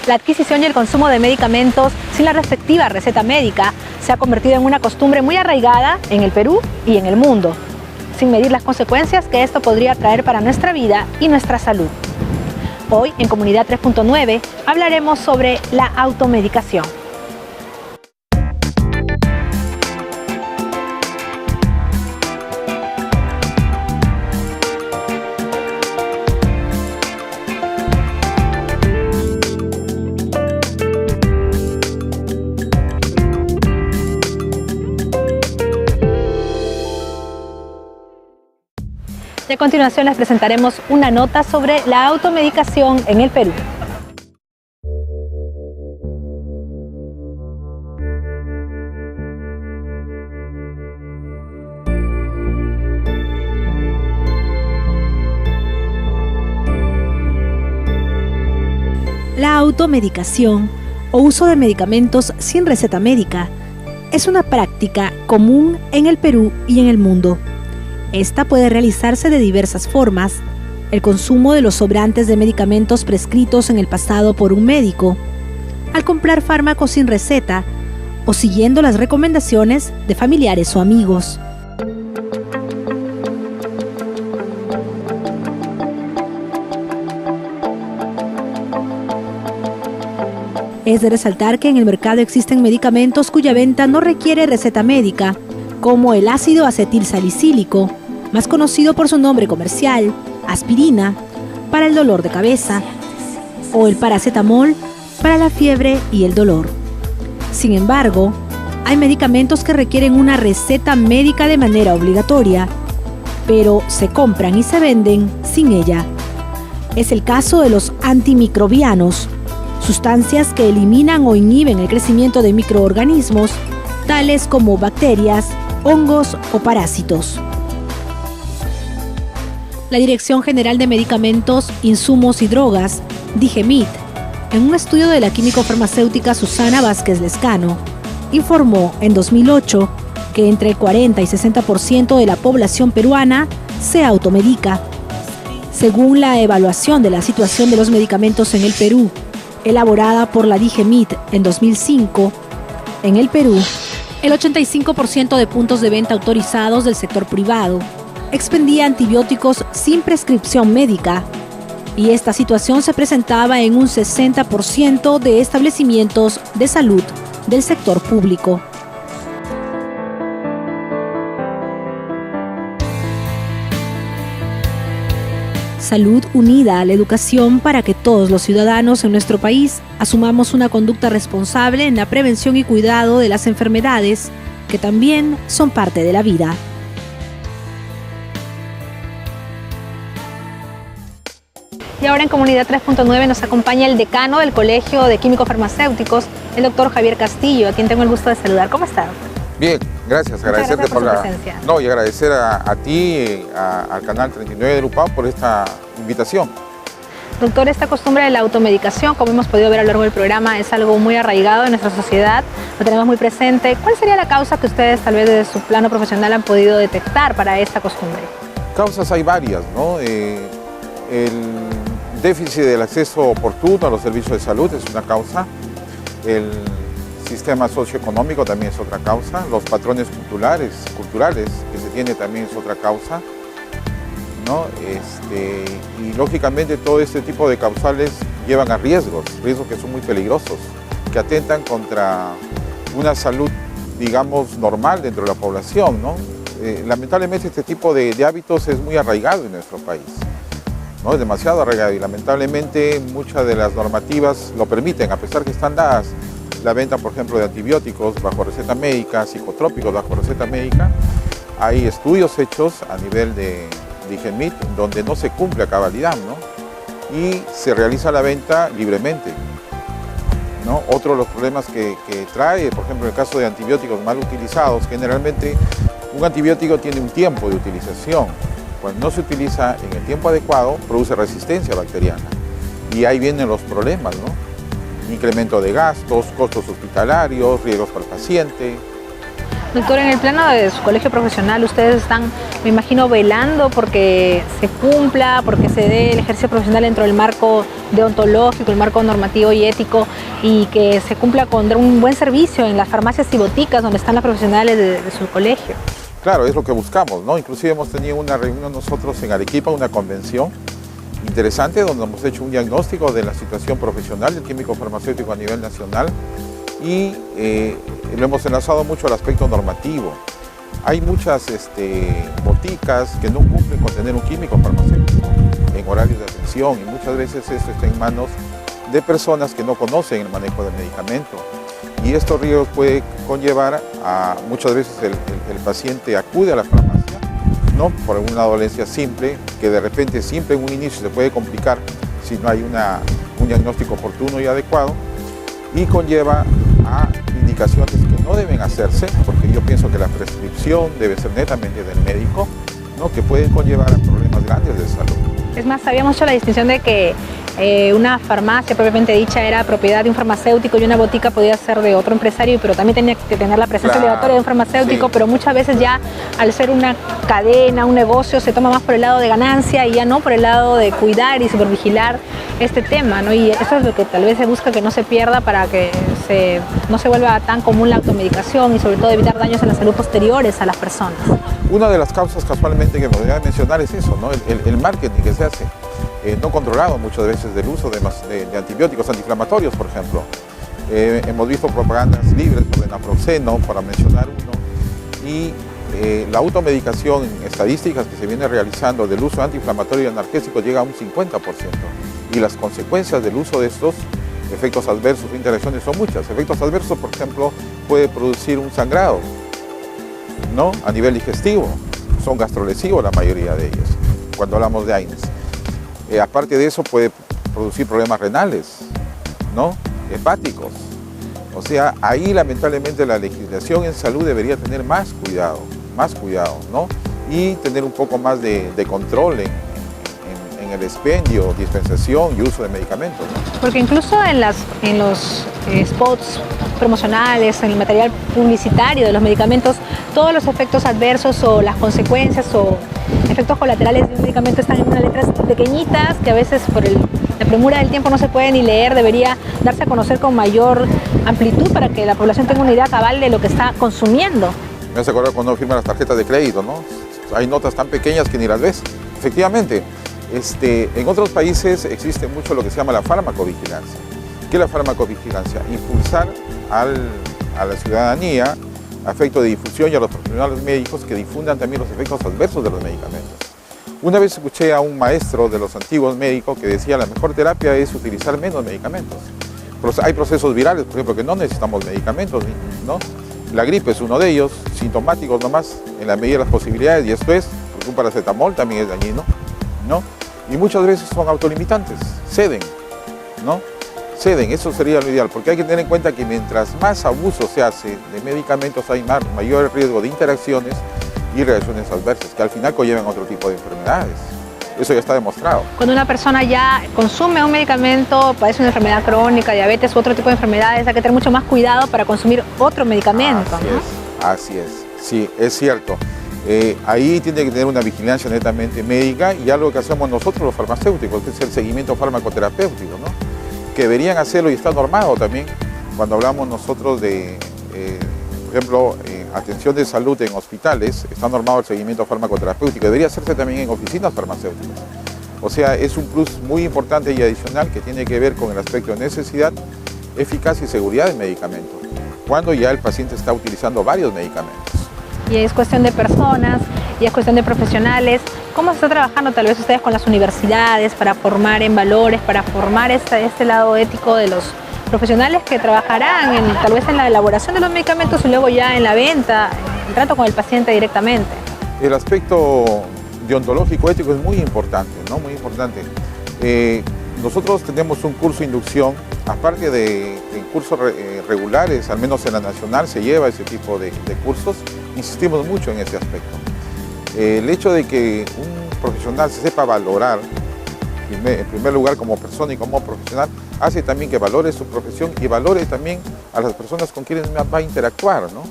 La adquisición y el consumo de medicamentos sin la respectiva receta médica se ha convertido en una costumbre muy arraigada en el Perú y en el mundo, sin medir las consecuencias que esto podría traer para nuestra vida y nuestra salud. Hoy, en Comunidad 3.9, hablaremos sobre la automedicación. A continuación les presentaremos una nota sobre la automedicación en el Perú. La automedicación o uso de medicamentos sin receta médica es una práctica común en el Perú y en el mundo. Esta puede realizarse de diversas formas: el consumo de los sobrantes de medicamentos prescritos en el pasado por un médico, al comprar fármacos sin receta o siguiendo las recomendaciones de familiares o amigos. Es de resaltar que en el mercado existen medicamentos cuya venta no requiere receta médica, como el ácido acetilsalicílico, más conocido por su nombre comercial, aspirina, para el dolor de cabeza, o el paracetamol para la fiebre y el dolor. Sin embargo, hay medicamentos que requieren una receta médica de manera obligatoria, pero se compran y se venden sin ella. Es el caso de los antimicrobianos, sustancias que eliminan o inhiben el crecimiento de microorganismos, tales como bacterias, hongos o parásitos. La Dirección General de Medicamentos, Insumos y Drogas, DIGEMIT, en un estudio de la químico-farmacéutica Susana Vázquez Lescano, informó en 2008 que entre el 40 y 60% de la población peruana se automedica. Según la evaluación de la situación de los medicamentos en el Perú, elaborada por la DIGEMIT en 2005, en el Perú, el 85% de puntos de venta autorizados del sector privado expendía antibióticos sin prescripción médica, y esta situación se presentaba en un 60% de establecimientos de salud del sector público. Salud unida a la educación para que todos los ciudadanos en nuestro país asumamos una conducta responsable en la prevención y cuidado de las enfermedades que también son parte de la vida. Y ahora en Comunidad 3.9 nos acompaña el decano del Colegio de Químicos Farmacéuticos, el doctor Javier Castillo, a quien tengo el gusto de saludar. ¿Cómo está, doctor? Bien, gracias. Agradecerte por la presencia. No, y agradecer a ti, al canal 39 de Lupao por esta invitación. Doctor, esta costumbre de la automedicación, como hemos podido ver a lo largo del programa, es algo muy arraigado en nuestra sociedad, lo tenemos muy presente. ¿Cuál sería la causa que ustedes, tal vez desde su plano profesional, han podido detectar para esta costumbre? Causas hay varias, ¿no? El déficit del acceso oportuno a los servicios de salud es una causa. El sistema socioeconómico también es otra causa. Los patrones culturales que se tiene también es otra causa, ¿no? Y lógicamente todo este tipo de causales llevan a riesgos que son muy peligrosos, que atentan contra una salud, digamos, normal dentro de la población, ¿no? Lamentablemente este tipo de hábitos es muy arraigado en nuestro país, ¿no? Es demasiado arraigado y lamentablemente muchas de las normativas lo permiten, a pesar que están dadas. La venta, por ejemplo, de antibióticos bajo receta médica, psicotrópicos bajo receta médica. Hay estudios hechos a nivel de DIGEMIT donde no se cumple a cabalidad, ¿no? Y se realiza la venta libremente, ¿no? Otro de los problemas que trae, por ejemplo, en el caso de antibióticos mal utilizados, generalmente un antibiótico tiene un tiempo de utilización. Cuando no se utiliza en el tiempo adecuado, produce resistencia bacteriana. Y ahí vienen los problemas, ¿no? Incremento de gastos, costos hospitalarios, riesgos para el paciente. Doctor, en el plano de su colegio profesional, ustedes están, me imagino, velando porque se cumpla, porque se dé el ejercicio profesional dentro del marco deontológico, el marco normativo y ético, y que se cumpla con un buen servicio en las farmacias y boticas donde están los profesionales de su colegio. Claro, es lo que buscamos, ¿no? Inclusive hemos tenido una reunión nosotros en Arequipa, una convención interesante donde hemos hecho un diagnóstico de la situación profesional del químico farmacéutico a nivel nacional y lo hemos enlazado mucho al aspecto normativo. Hay muchas boticas que no cumplen con tener un químico farmacéutico en horarios de atención y muchas veces esto está en manos de personas que no conocen el manejo del medicamento. Y estos riesgos puede conllevar a muchas veces el paciente acude a la farmacia, ¿no? Por una dolencia simple, que de repente siempre en un inicio se puede complicar si no hay un diagnóstico oportuno y adecuado, y conlleva a indicaciones que no deben hacerse, porque yo pienso que la prescripción debe ser netamente del médico, ¿no? Que puede conllevar a problemas grandes de salud. Es más, habíamos hecho la distinción de que una farmacia propiamente dicha era propiedad de un farmacéutico y una botica podía ser de otro empresario, pero también tenía que tener la presencia obligatoria de un farmacéutico, sí. Pero muchas veces ya al ser una cadena, un negocio, se toma más por el lado de ganancia y ya no por el lado de cuidar y supervigilar este tema, ¿no? Y eso es lo que tal vez se busca que no se pierda para que no se vuelva tan común la automedicación y sobre todo evitar daños en la salud posteriores a las personas. Una de las causas casualmente que me podría mencionar es eso, ¿no? El marketing que se hace. No controlado muchas veces del uso de antibióticos antiinflamatorios, por ejemplo. Hemos visto propagandas libres sobre naproxeno, para mencionar uno, y la automedicación en estadísticas que se viene realizando del uso antiinflamatorio y analgésico llega a un 50%, y las consecuencias del uso de estos efectos adversos o interacciones son muchas. Efectos adversos, por ejemplo, puede producir un sangrado, ¿no? A nivel digestivo, son gastrolesivos la mayoría de ellos, cuando hablamos de AINES. Aparte de eso puede producir problemas renales, ¿no? Hepáticos. O sea, ahí lamentablemente la legislación en salud debería tener más cuidado, ¿no? Y tener un poco más de control en el expendio, dispensación y uso de medicamentos, ¿no? Porque incluso en los spots promocionales, en el material publicitario de los medicamentos, todos los efectos adversos o las consecuencias o efectos colaterales de un medicamento están en unas letras pequeñitas que a veces por la premura del tiempo no se puede ni leer. Debería darse a conocer con mayor amplitud para que la población tenga una idea cabal de lo que está consumiendo. Me hace acordar cuando uno firma las tarjetas de crédito, ¿no? Hay notas tan pequeñas que ni las ves. Efectivamente, en otros países existe mucho lo que se llama la farmacovigilancia. ¿Qué es la farmacovigilancia? Impulsar a la ciudadanía a efecto de difusión y a los profesionales médicos que difundan también los efectos adversos de los medicamentos. Una vez escuché a un maestro de los antiguos médicos que decía la mejor terapia es utilizar menos medicamentos. Hay procesos virales, por ejemplo, que no necesitamos medicamentos, ¿no? La gripe es uno de ellos, sintomáticos nomás, en la medida de las posibilidades, y esto es, porque un paracetamol también es dañino, ¿no? Y muchas veces son autolimitantes, ceden, ¿no? Ceden, eso sería lo ideal, porque hay que tener en cuenta que mientras más abuso se hace de medicamentos hay mayor riesgo de interacciones y reacciones adversas, que al final conllevan otro tipo de enfermedades. Eso ya está demostrado. Cuando una persona ya consume un medicamento, padece una enfermedad crónica, diabetes u otro tipo de enfermedades, hay que tener mucho más cuidado para consumir otro medicamento, ¿no? Así es, sí, es cierto. Ahí tiene que tener una vigilancia netamente médica y algo que hacemos nosotros los farmacéuticos, que es el seguimiento farmacoterapéutico, ¿no? Que deberían hacerlo y está normado también cuando hablamos nosotros de, por ejemplo, atención de salud en hospitales, está normado el seguimiento farmacoterapéutico, debería hacerse también en oficinas farmacéuticas. O sea, es un plus muy importante y adicional que tiene que ver con el aspecto de necesidad, eficacia y seguridad del medicamento, cuando ya el paciente está utilizando varios medicamentos. Y es cuestión de personas, y es cuestión de profesionales. ¿Cómo se está trabajando tal vez ustedes con las universidades para formar en valores, para formar este lado ético de los profesionales que trabajarán tal vez en la elaboración de los medicamentos y luego ya en la venta, el trato con el paciente directamente? El aspecto deontológico ético es muy importante, ¿no? Muy importante. Nosotros tenemos un curso de inducción, aparte de cursos regulares, al menos en la nacional se lleva ese tipo de cursos, insistimos mucho en ese aspecto. El hecho de que un profesional se sepa valorar, en primer lugar como persona y como profesional, hace también que valore su profesión y valore también a las personas con quienes va a interactuar, ¿no?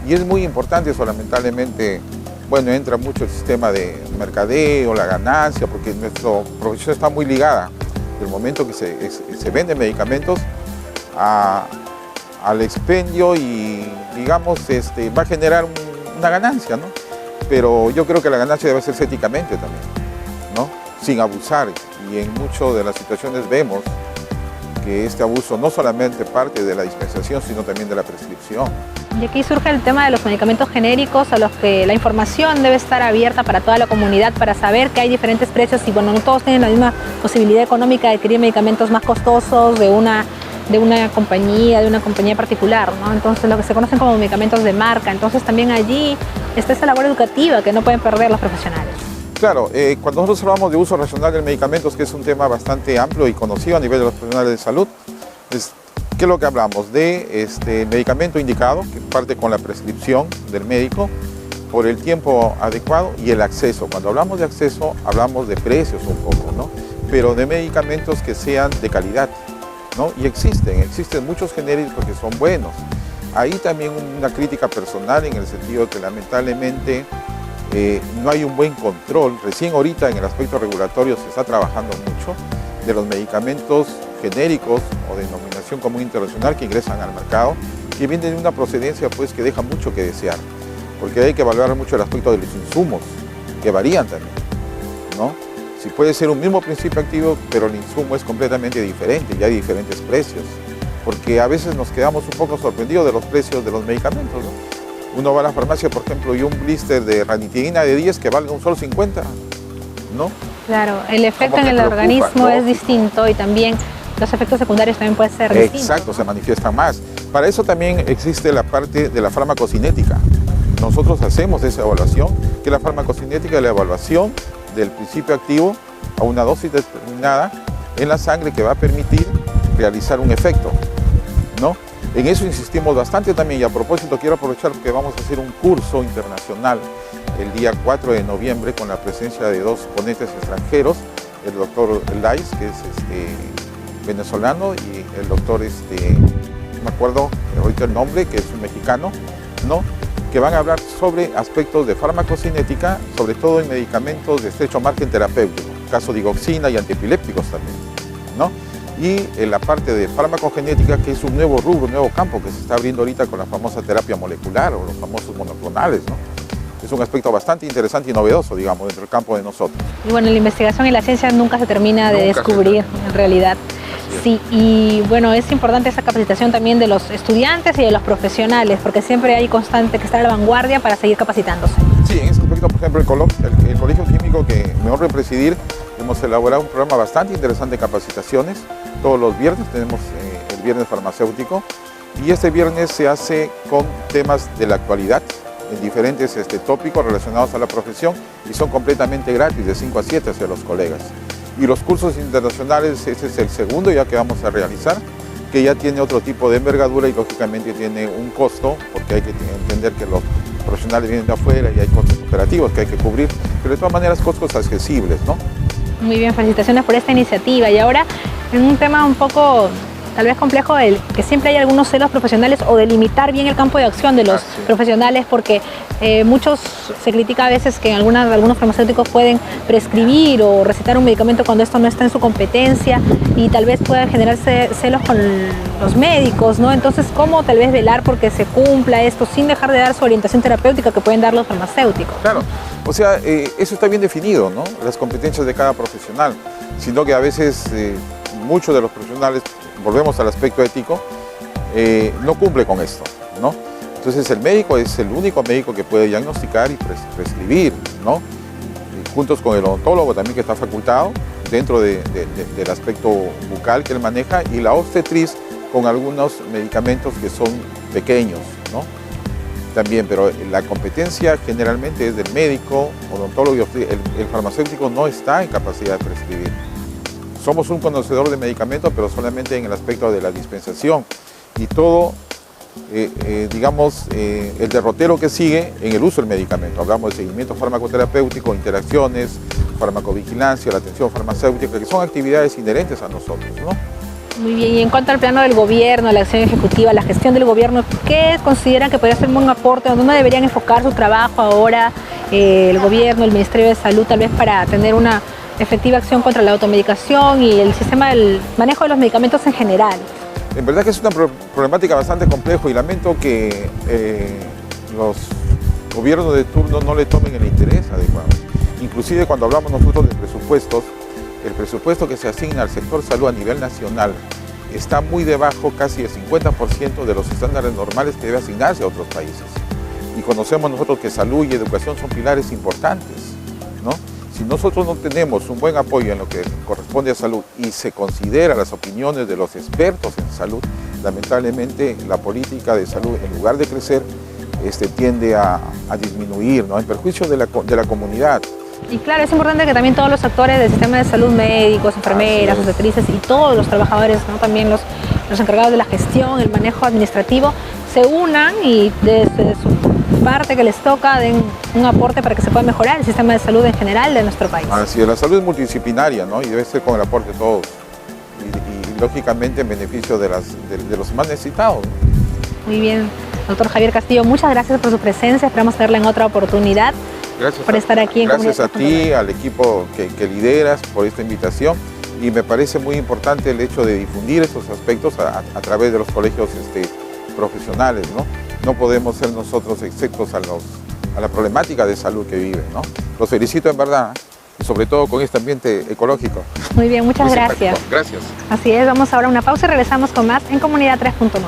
Y es muy importante eso, lamentablemente, bueno, entra mucho el sistema de mercadeo, la ganancia, porque nuestra profesión está muy ligada, del momento que se venden medicamentos al expendio y, digamos, va a generar una ganancia, ¿no? Pero yo creo que la ganancia debe ser éticamente también, ¿no? Sin abusar. Y en muchas de las situaciones vemos que este abuso no solamente parte de la dispensación, sino también de la prescripción. Y aquí surge el tema de los medicamentos genéricos, a los que la información debe estar abierta para toda la comunidad, para saber que hay diferentes precios y bueno, no todos tienen la misma posibilidad económica de adquirir medicamentos más costosos de una compañía particular, ¿no? Entonces lo que se conocen como medicamentos de marca. Entonces también allí está esa labor educativa que no pueden perder los profesionales. Claro, cuando nosotros hablamos de uso racional de medicamentos, que es un tema bastante amplio y conocido a nivel de los profesionales de salud, ¿qué es lo que hablamos? De medicamento indicado, que parte con la prescripción del médico, por el tiempo adecuado y el acceso. Cuando hablamos de acceso, hablamos de precios un poco, ¿no? Pero de medicamentos que sean de calidad, ¿no? Y existen muchos genéricos que son buenos. Ahí también una crítica personal en el sentido de que lamentablemente no hay un buen control. Recién ahorita en el aspecto regulatorio se está trabajando mucho de los medicamentos genéricos o de denominación común internacional que ingresan al mercado, que vienen de una procedencia pues que deja mucho que desear, porque hay que evaluar mucho el aspecto de los insumos, que varían también, ¿no? Si puede ser un mismo principio activo, pero el insumo es completamente diferente y hay diferentes precios, porque a veces nos quedamos un poco sorprendidos de los precios de los medicamentos, ¿no? Uno va a la farmacia, por ejemplo, y un blister de ranitidina de 10 que vale un solo 50, ¿no? Claro, el efecto en el organismo es distinto y también los efectos secundarios también pueden ser distintos. Exacto, se manifiestan más. Para eso también existe la parte de la farmacocinética. Nosotros hacemos esa evaluación, que es la farmacocinética es la evaluación del principio activo a una dosis determinada en la sangre que va a permitir realizar un efecto, ¿no? En eso insistimos bastante también y a propósito quiero aprovechar porque vamos a hacer un curso internacional el día 4 de noviembre con la presencia de dos ponentes extranjeros, el doctor Lais, que es venezolano, y el doctor, no me acuerdo ahorita el nombre, que es un mexicano, ¿no? Que van a hablar sobre aspectos de farmacocinética, sobre todo en medicamentos de estrecho margen terapéutico, caso digoxina y antiepilépticos también, ¿no? Y en la parte de farmacogenética, que es un nuevo rubro, un nuevo campo que se está abriendo ahorita con la famosa terapia molecular o los famosos monoclonales, ¿no? Es un aspecto bastante interesante y novedoso, digamos, dentro del campo de nosotros. Y bueno, la investigación y la ciencia nunca se termina de descubrir, en realidad. Sí, y bueno, es importante esa capacitación también de los estudiantes y de los profesionales, porque siempre hay constante que estar a la vanguardia para seguir capacitándose. Sí, en ese aspecto, por ejemplo, el Colegio Químico que me honra presidir, hemos elaborado un programa bastante interesante de capacitaciones. Todos los viernes tenemos el viernes farmacéutico y este viernes se hace con temas de la actualidad, en diferentes tópicos relacionados a la profesión y son completamente gratis, de 5 a 7 hacia los colegas. Y los cursos internacionales, ese es el segundo ya que vamos a realizar, que ya tiene otro tipo de envergadura y lógicamente tiene un costo, porque hay que entender que los profesionales vienen de afuera y hay costos operativos que hay que cubrir, pero de todas maneras costos accesibles, ¿no? Muy bien, felicitaciones por esta iniciativa. Y ahora, en un tema un poco tal vez complejo, el que siempre hay algunos celos profesionales o delimitar bien el campo de acción de los profesionales, porque muchos se critica a veces que algunos farmacéuticos pueden prescribir o recetar un medicamento cuando esto no está en su competencia y tal vez pueda generarse celos con los médicos, ¿no? Entonces, ¿cómo tal vez velar porque se cumpla esto sin dejar de dar su orientación terapéutica que pueden dar los farmacéuticos? Claro, o sea, eso está bien definido, ¿no? Las competencias de cada profesional, sino que a veces muchos de los profesionales, volvemos al aspecto ético, no cumple con esto, ¿no? Entonces el médico es el único médico que puede diagnosticar y prescribir, ¿no? Y juntos con el odontólogo también que está facultado dentro del aspecto bucal que él maneja y la obstetriz con algunos medicamentos que son pequeños, ¿no? También, pero la competencia generalmente es del médico, odontólogo y obstetriz. El farmacéutico no está en capacidad de prescribir. Somos un conocedor de medicamentos, pero solamente en el aspecto de la dispensación. Y todo, digamos, el derrotero que sigue en el uso del medicamento. Hablamos de seguimiento farmacoterapéutico, interacciones, farmacovigilancia, la atención farmacéutica, que son actividades inherentes a nosotros, ¿no? Muy bien, y en cuanto al plano del gobierno, la acción ejecutiva, la gestión del gobierno, ¿qué consideran que podría ser un buen aporte? ¿Dónde deberían enfocar su trabajo ahora el gobierno, el Ministerio de Salud, tal vez para tener una efectiva acción contra la automedicación y el sistema del manejo de los medicamentos en general? En verdad que es una problemática bastante compleja y lamento que los gobiernos de turno no le tomen el interés adecuado. Inclusive cuando hablamos nosotros de presupuestos, el presupuesto que se asigna al sector salud a nivel nacional está muy debajo, casi el 50% de los estándares normales que debe asignarse a otros países. Y conocemos nosotros que salud y educación son pilares importantes, ¿no? Si nosotros no tenemos un buen apoyo en lo que corresponde a salud y se considera las opiniones de los expertos en salud, lamentablemente la política de salud, en lugar de crecer, tiende a disminuir, ¿no? En perjuicio de la comunidad. Y claro, es importante que también todos los actores del sistema de salud, médicos, enfermeras, obstetrices y todos los trabajadores, ¿no? También los encargados de la gestión, el manejo administrativo, se unan y desde su parte que les toca den un aporte para que se pueda mejorar el sistema de salud en general de nuestro país. Así es, la salud es multidisciplinaria, ¿no? Y debe ser con el aporte de todos y lógicamente en beneficio de los más necesitados, ¿no? Muy bien, doctor Javier Castillo, muchas gracias por su presencia, esperamos verla en otra oportunidad. Gracias por estar aquí. Gracias a ti, al equipo que lideras por esta invitación, y me parece muy importante el hecho de difundir estos aspectos a través de los colegios profesionales, ¿no? No podemos ser nosotros exceptos a la problemática de salud que viven, ¿no? Los felicito en verdad, y sobre todo con este ambiente ecológico. Muy bien, muchas gracias. Gracias. Así es, vamos ahora a una pausa y regresamos con más en Comunidad 3.9.